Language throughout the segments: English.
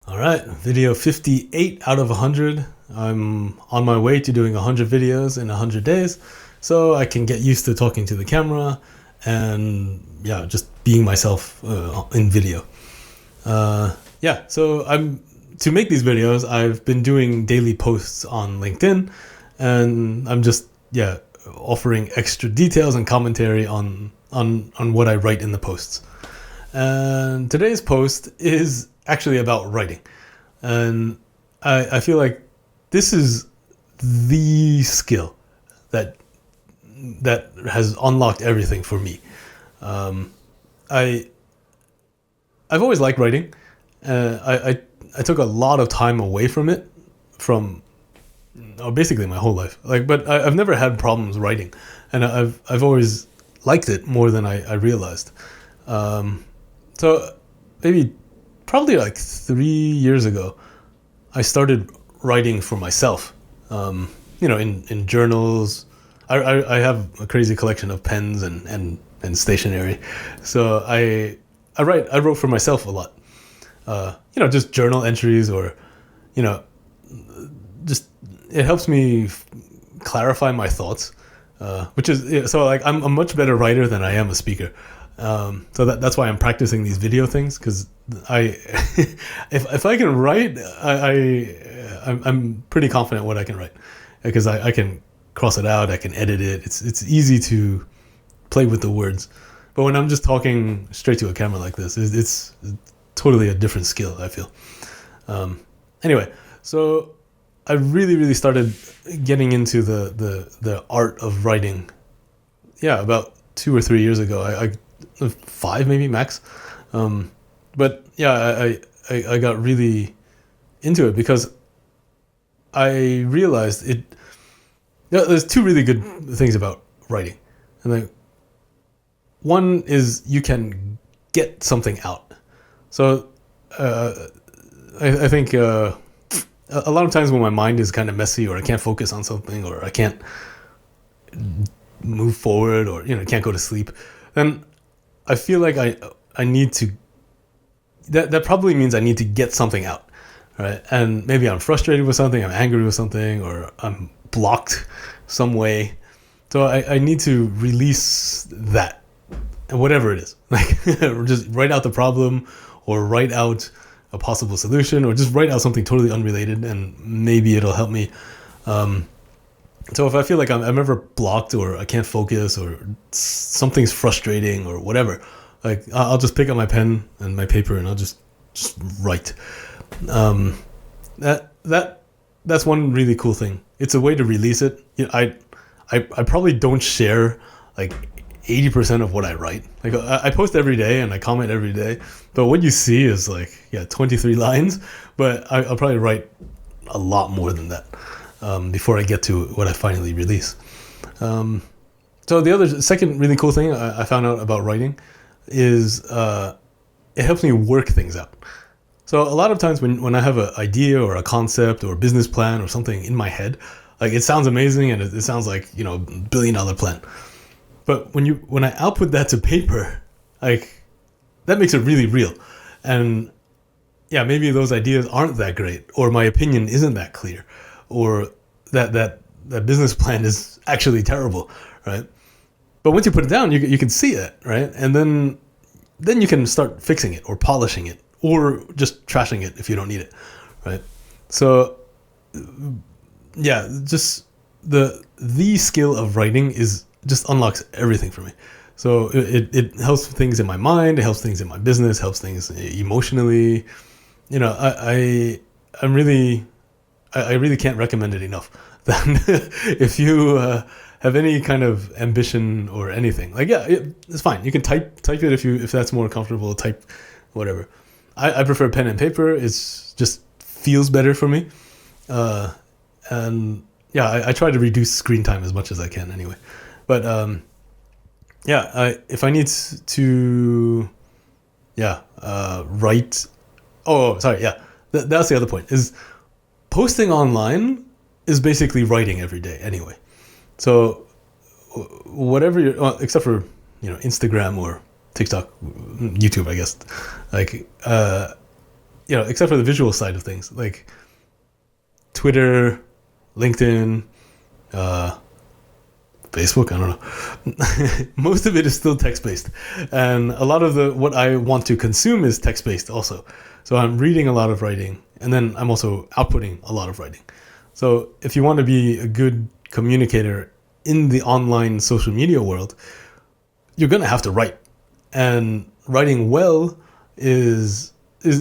All right, video 58 out of 100. I'm on my way to doing 100 videos in 100 days, so I can get used to talking to the camera and yeah, just being myself in video. So to make these videos, I've been doing daily posts on LinkedIn, and I'm just offering extra details and commentary on what I write in the posts. And today's post is actually about writing. And I feel like this is the skill that has unlocked everything for me. I I've always liked writing. I took a lot of time away from it from basically my whole life. But I've never had problems writing, and I've always liked it more than I realized. So maybe probably like 3 years ago, I started writing for myself. In journals. I have a crazy collection of pens and stationery, so I wrote for myself a lot. Just journal entries, or just it helps me clarify my thoughts, which is so like I'm a much better writer than I am a speaker. So that's why I'm practicing these video things, because if I can write, I'm pretty confident what I can write, because I can cross it out, I can edit it. It's easy to play with the words, but when I'm just talking straight to a camera like this, it's totally a different skill, I feel. Anyway, so I really started getting into the art of writing. Yeah, about 2 or 3 years ago. I 5 maybe max. But yeah, I got really into it because I realized it. There's two really good things about writing, and like one is you can get something out. So I think a lot of times when my mind is kind of messy, or I can't focus on something, or I can't move forward, or can't go to sleep, then I feel like I need to. That probably means I need to get something out, right? And maybe I'm frustrated with something, I'm angry with something, or I'm blocked some way. So I need to release that, whatever it is. Like just write out the problem, or write out a possible solution, or just write out something totally unrelated, and maybe it'll help me. So if I feel like I'm ever blocked, or I can't focus, or something's frustrating, or whatever, like I'll just pick up my pen and my paper, and I'll just write. That's one really cool thing. It's a way to release it. I probably don't share like 80% of what I write. Like I post every day and I comment every day, but what you see is like 23 lines. But I'll probably write a lot more than that before I get to what I finally release. So the second really cool thing I found out about writing is it helps me work things out. So a lot of times when I have an idea, or a concept, or a business plan, or something in my head, like it sounds amazing, and it sounds like $1 billion plan. But when I output that to paper, like that makes it really real. And yeah, maybe those ideas aren't that great, or my opinion isn't that clear, or that business plan is actually terrible, right? But once you put it down, you can see it, right? And then you can start fixing it, or polishing it, or just trashing it if you don't need it, right? So yeah, just the skill of writing just unlocks everything for me. So it helps things in my mind, it helps things in my business, helps things emotionally. I really can't recommend it enough. Then if you have any kind of ambition or anything, like it's fine. You can type it if that's more comfortable. Type whatever. I prefer pen and paper. It's just feels better for me. And yeah, I try to reduce screen time as much as I can anyway. But if I need to write. Oh, sorry. Yeah, that's the other point. Is posting online is basically writing every day anyway. So whatever except for Instagram or TikTok, YouTube, I guess. Like except for the visual side of things, like Twitter, LinkedIn, Facebook, I don't know. Most of it is still text-based. And a lot of what I want to consume is text-based also. So I'm reading a lot of writing, and then I'm also outputting a lot of writing. So if you want to be a good communicator in the online social media world, you're going to have to write. And writing well is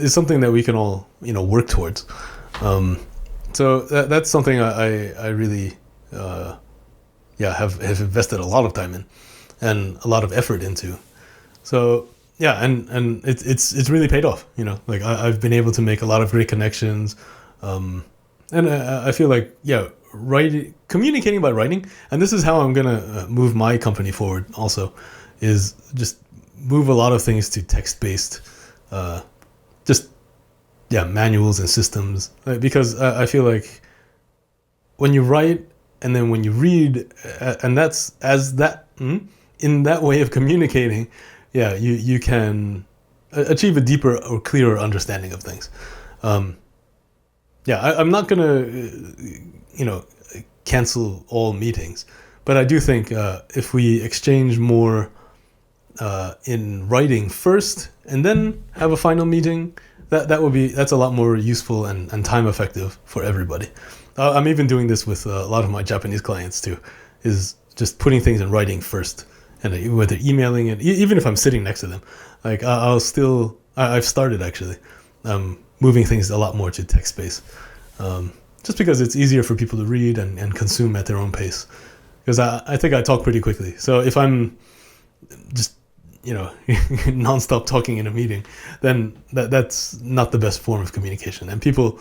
something that we can all, work towards. So that's something I really... have invested a lot of time in and a lot of effort into. So and it's really paid off. Like I've been able to make a lot of great connections, and I feel like communicating by writing, and this is how I'm gonna move my company forward. Also, is just move a lot of things to text-based, manuals and systems, because I feel like when you write. And then when you read, and that's in that way of communicating, you can achieve a deeper or clearer understanding of things. I'm not gonna, cancel all meetings, but I do think if we exchange more in writing first and then have a final meeting, that's a lot more useful and time effective for everybody. I'm even doing this with a lot of my Japanese clients too, is just putting things in writing first, and whether emailing it, even if I'm sitting next to them, like I've started actually moving things a lot more to text space, just because it's easier for people to read and consume at their own pace. Because I think I talk pretty quickly, so if I'm just nonstop talking in a meeting, then that's not the best form of communication, and people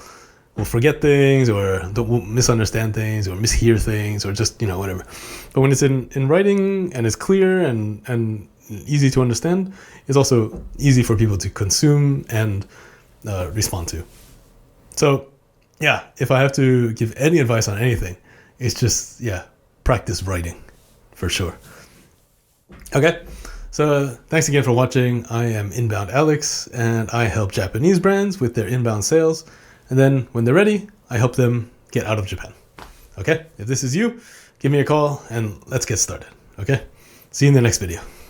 will forget things or will misunderstand things or mishear things or just whatever. But when it's in writing and it's clear and easy to understand, it's also easy for people to consume and respond to. So if I have to give any advice on anything, it's just practice writing for sure. Okay, so thanks again for watching. I am Inbound Alex, and I help Japanese brands with their inbound sales. And then when they're ready, I help them get out of Japan. Okay? If this is you, give me a call and let's get started. Okay? See you in the next video.